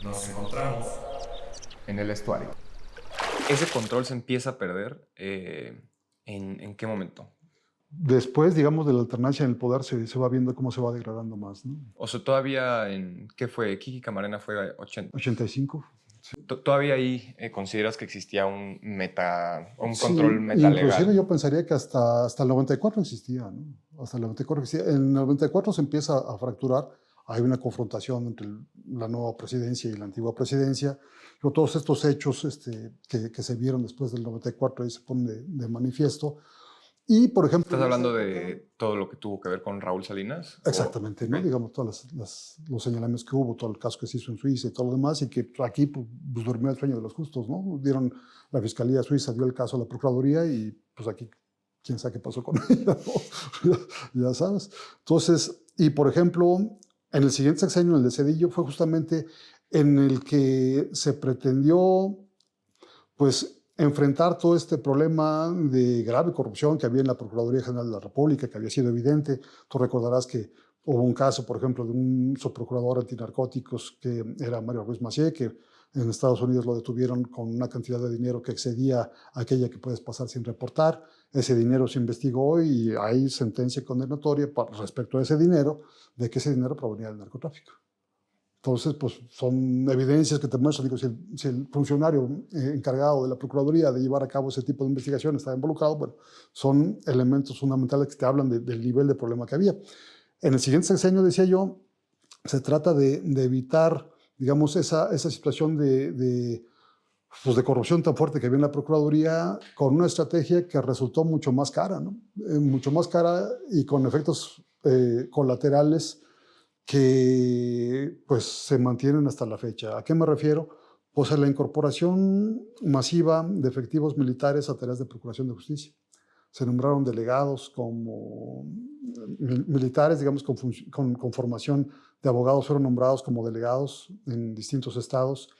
Nos encontramos en el estuario. ¿Ese control se empieza a perder en qué momento? Después, digamos, de la alternancia en el poder se va viendo cómo se va degradando más, ¿no? O sea, todavía ¿qué fue? Kiki Camarena fue 85. Todavía ahí consideras que existía un Sí, control inclusive metalegal. yo pensaría que hasta el 94 existía, ¿no? Hasta el 94 existía. En el 94 se empieza a fracturar, hay una confrontación entre la nueva presidencia y la antigua presidencia. Pero todos estos hechos que se vieron después del 94 ahí se ponen de manifiesto. Y, por ejemplo, ¿Estás en esa hablando época, de todo lo que tuvo que ver con Raúl Salinas? exactamente, ¿no? Ok. Digamos, todos los señalamientos que hubo, todo el caso que se hizo en Suiza y todo lo demás, y que aquí pues, durmió el sueño de los justos, ¿no? La Fiscalía Suiza dio el caso a la Procuraduría y pues aquí, quién sabe qué pasó con ella, ¿no? Ya sabes. Entonces, y por ejemplo, en el siguiente sexenio, el de Zedillo, fue justamente en el que se pretendió, pues, enfrentar todo este problema de grave corrupción que había en la Procuraduría General de la República, que había sido evidente. Tú recordarás que hubo un caso, por ejemplo, de un subprocurador antinarcóticos que era Mario Ruiz Massieu, que en Estados Unidos lo detuvieron con una cantidad de dinero que excedía aquella que puedes pasar sin reportar. Ese dinero se investigó y hay sentencia condenatoria respecto a ese dinero, de que ese dinero provenía del narcotráfico. Entonces, pues son evidencias que te muestran, digo, si el funcionario encargado de la Procuraduría de llevar a cabo ese tipo de investigación está involucrado, bueno, son elementos fundamentales que te hablan del nivel de problema que había. En el siguiente sexenio, decía yo, se trata de evitar, digamos, esa situación pues de corrupción tan fuerte que había en la Procuraduría con una estrategia que resultó mucho más cara, ¿no? Mucho más cara y con efectos colaterales que pues se mantienen hasta la fecha. ¿A qué me refiero? Pues a la incorporación masiva de efectivos militares a tareas de procuración de justicia. Se nombraron delegados como militares, digamos, con formación de abogados, fueron nombrados como delegados en distintos estados.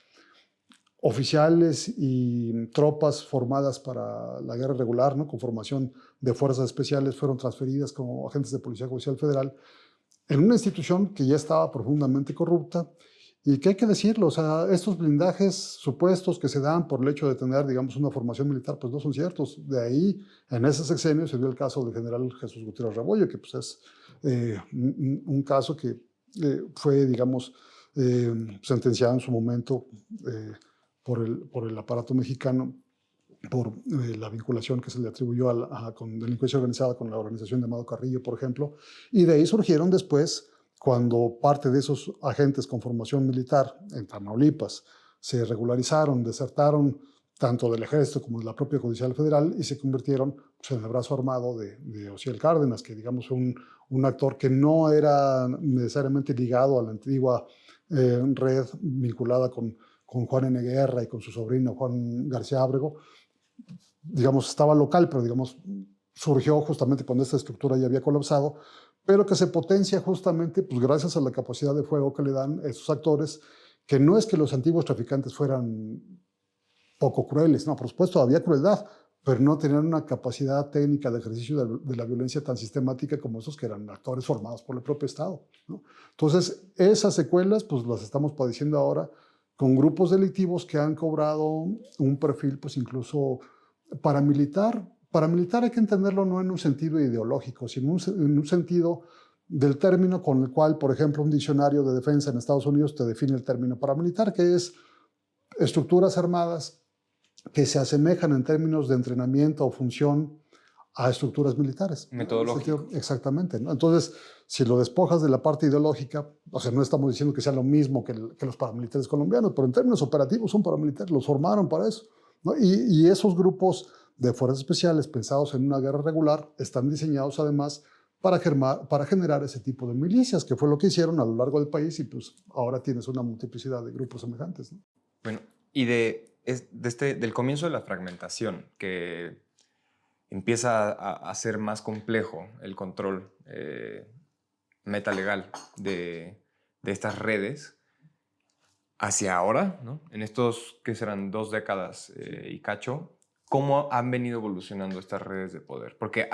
Oficiales y tropas formadas para la guerra regular, ¿no? Con formación de fuerzas especiales, fueron transferidas como agentes de Policía Judicial Federal en una institución que ya estaba profundamente corrupta y que hay que decirlo, o sea, estos blindajes supuestos que se dan por el hecho de tener, digamos, una formación militar, pues no son ciertos. De ahí, en ese sexenio, se dio el caso del general Jesús Gutiérrez Rebollo, que pues es un caso que fue, digamos, sentenciado en su momento por el aparato mexicano por la vinculación que se le atribuyó con delincuencia organizada con la organización de Amado Carrillo, por ejemplo, y de ahí surgieron después, cuando parte de esos agentes con formación militar en Tamaulipas se regularizaron, desertaron tanto del Ejército como de la propia Judicial Federal y se convirtieron pues, en el brazo armado de Ociel Cárdenas, que digamos fue un actor que no era necesariamente ligado a la antigua red vinculada con Juan N. Guerra y con su sobrino Juan García Ábrego, digamos, estaba local, pero digamos, surgió justamente cuando esta estructura ya había colapsado, pero que se potencia justamente pues, gracias a la capacidad de fuego que le dan esos actores, que no es que los antiguos traficantes fueran poco crueles, no, por supuesto, había crueldad, pero no tenían una capacidad técnica de ejercicio de la violencia tan sistemática como esos que eran actores formados por el propio Estado, ¿no? Entonces, esas secuelas pues las estamos padeciendo ahora con grupos delictivos que han cobrado un perfil pues incluso paramilitar. Paramilitar hay que entenderlo no en un sentido ideológico, sino en un sentido del término con el cual, por ejemplo, un diccionario de defensa en Estados Unidos te define el término paramilitar, que es estructuras armadas que se asemejan en términos de entrenamiento o función a estructuras militares. Metodológico. Exactamente, ¿no? Entonces, si lo despojas de la parte ideológica, o sea, no estamos diciendo que sea lo mismo que los paramilitares colombianos, pero en términos operativos son paramilitares, los formaron para eso, ¿no? Y esos grupos de fuerzas especiales pensados en una guerra regular están diseñados además para generar ese tipo de milicias, que fue lo que hicieron a lo largo del país y pues ahora tienes una multiplicidad de grupos semejantes, ¿no? Bueno, y del comienzo de la fragmentación, que empieza a ser más complejo el control metalegal de estas redes, hacia ahora, ¿no? En estos que serán 2 décadas y cacho, ¿cómo han venido evolucionando estas redes de poder? Porque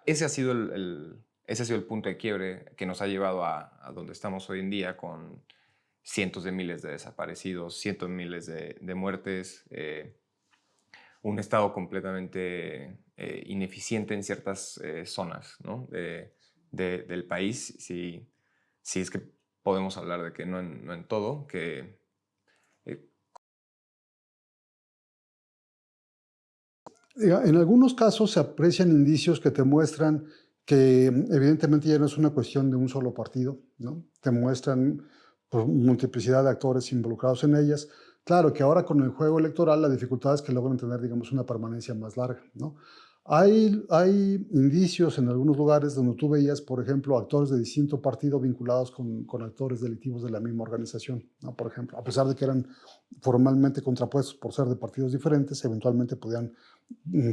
ese ha sido ese ha sido el punto de quiebre que nos ha llevado a donde estamos hoy en día con cientos de miles de desaparecidos, cientos de miles de muertes, un Estado completamente ineficiente en ciertas zonas, ¿no? Del país, si es que podemos hablar de que no en todo, que... En algunos casos se aprecian indicios que te muestran que evidentemente ya no es una cuestión de un solo partido, ¿no? Te muestran pues, multiplicidad de actores involucrados en ellas. Claro que ahora con el juego electoral la dificultad es que logran tener, digamos, una permanencia más larga, ¿no? Hay indicios en algunos lugares donde tú veías, por ejemplo, actores de distinto partido vinculados con actores delictivos de la misma organización, ¿no? Por ejemplo, a pesar de que eran formalmente contrapuestos por ser de partidos diferentes, eventualmente podían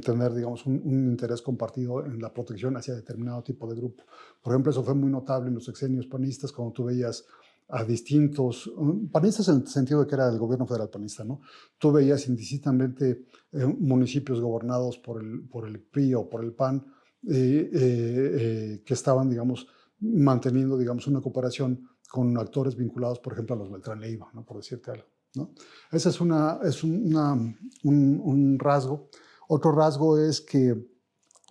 tener, digamos, un interés compartido en la protección hacia determinado tipo de grupo. Por ejemplo, eso fue muy notable en los sexenios panistas, cuando tú veías a distintos, panistas en el sentido de que era el gobierno federal panista, ¿no? Tú veías indistintamente municipios gobernados por el PRI o por el PAN que estaban, digamos, manteniendo, digamos, una cooperación con actores vinculados, por ejemplo, a los Beltrán Leiva, ¿no? Por decirte algo, ¿no? Ese es un rasgo. Otro rasgo es que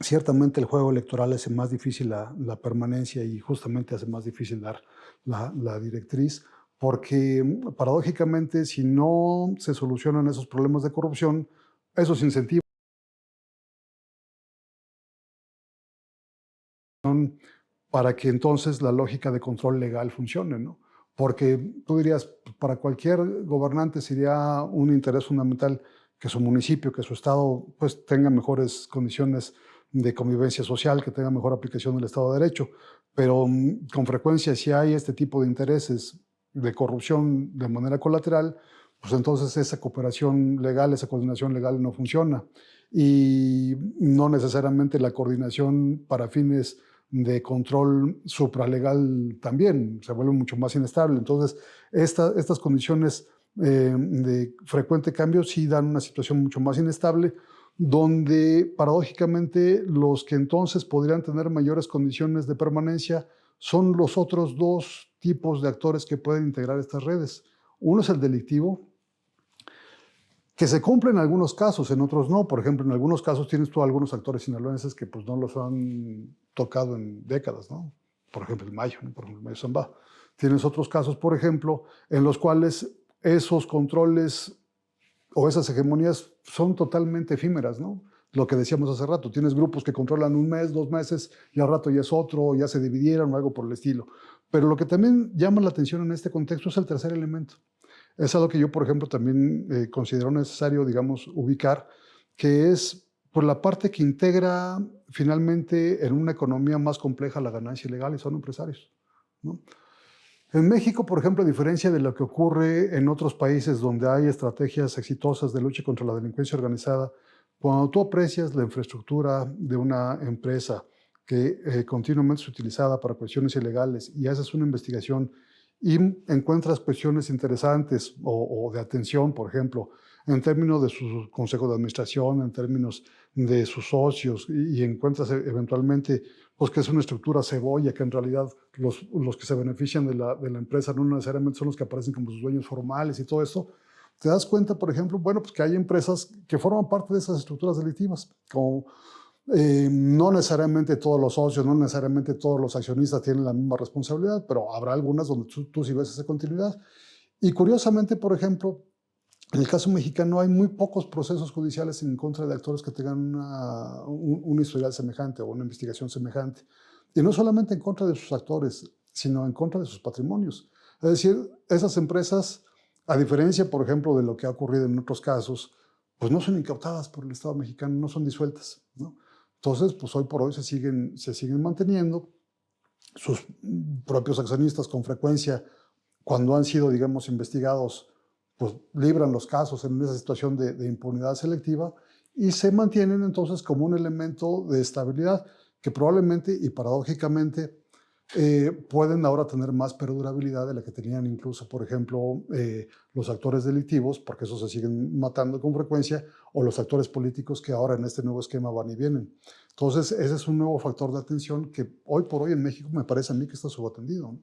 ciertamente el juego electoral hace más difícil la permanencia y justamente hace más difícil dar la directriz, porque paradójicamente si no se solucionan esos problemas de corrupción, esos incentivos para que entonces la lógica de control legal funcione, ¿no? Porque tú dirías, para cualquier gobernante sería un interés fundamental que su municipio, que su estado, pues tenga mejores condiciones de convivencia social, que tenga mejor aplicación del Estado de Derecho. Pero con frecuencia, si hay este tipo de intereses de corrupción de manera colateral, pues entonces esa cooperación legal, esa coordinación legal no funciona. Y no necesariamente la coordinación para fines de control supralegal también se vuelve mucho más inestable. Entonces, estas condiciones de frecuente cambio sí dan una situación mucho más inestable, donde paradójicamente los que entonces podrían tener mayores condiciones de permanencia son los otros dos tipos de actores que pueden integrar estas redes. Uno es el delictivo, que se cumple en algunos casos, en otros no. Por ejemplo, en algunos casos tienes tú algunos actores sinaloenses que pues no los han tocado en décadas, ¿no? Por ejemplo, el Mayo, ¿no? Por ejemplo, el Mayo Zambada. Tienes otros casos, por ejemplo, en los cuales esos controles o esas hegemonías son totalmente efímeras, ¿no? Lo que decíamos hace rato, tienes grupos que controlan un mes, 2 meses, y al rato ya es otro, ya se dividieron o algo por el estilo. Pero lo que también llama la atención en este contexto es el tercer elemento. Es algo que yo, por ejemplo, también considero necesario, digamos, ubicar, que es por la parte que integra finalmente en una economía más compleja la ganancia ilegal y son empresarios, ¿no? En México, por ejemplo, a diferencia de lo que ocurre en otros países donde hay estrategias exitosas de lucha contra la delincuencia organizada, cuando tú aprecias la infraestructura de una empresa que continuamente es utilizada para cuestiones ilegales y haces una investigación y encuentras cuestiones interesantes o de atención, por ejemplo, en términos de su consejo de administración, en términos de sus socios, y encuentras eventualmente pues, que es una estructura cebolla, que en realidad los que se benefician de la empresa no necesariamente son los que aparecen como sus dueños formales y todo esto, te das cuenta, por ejemplo, bueno, pues que hay empresas que forman parte de esas estructuras delictivas, como no necesariamente todos los socios, no necesariamente todos los accionistas tienen la misma responsabilidad, pero habrá algunas donde tú sí ves esa continuidad. Y curiosamente, por ejemplo, en el caso mexicano hay muy pocos procesos judiciales en contra de actores que tengan un historial semejante o una investigación semejante. Y no solamente en contra de sus actores, sino en contra de sus patrimonios. Es decir, esas empresas, a diferencia, por ejemplo, de lo que ha ocurrido en otros casos, pues no son incautadas por el Estado mexicano, no son disueltas, ¿no? Entonces, pues hoy por hoy se siguen manteniendo. Sus propios accionistas con frecuencia, cuando han sido, digamos, investigados, pues libran los casos en esa situación de impunidad selectiva y se mantienen entonces como un elemento de estabilidad que probablemente y paradójicamente pueden ahora tener más perdurabilidad de la que tenían incluso, por ejemplo, los actores delictivos, porque esos se siguen matando con frecuencia, o los actores políticos que ahora en este nuevo esquema van y vienen. Entonces, ese es un nuevo factor de atención que hoy por hoy en México me parece a mí que está subatendido, ¿no?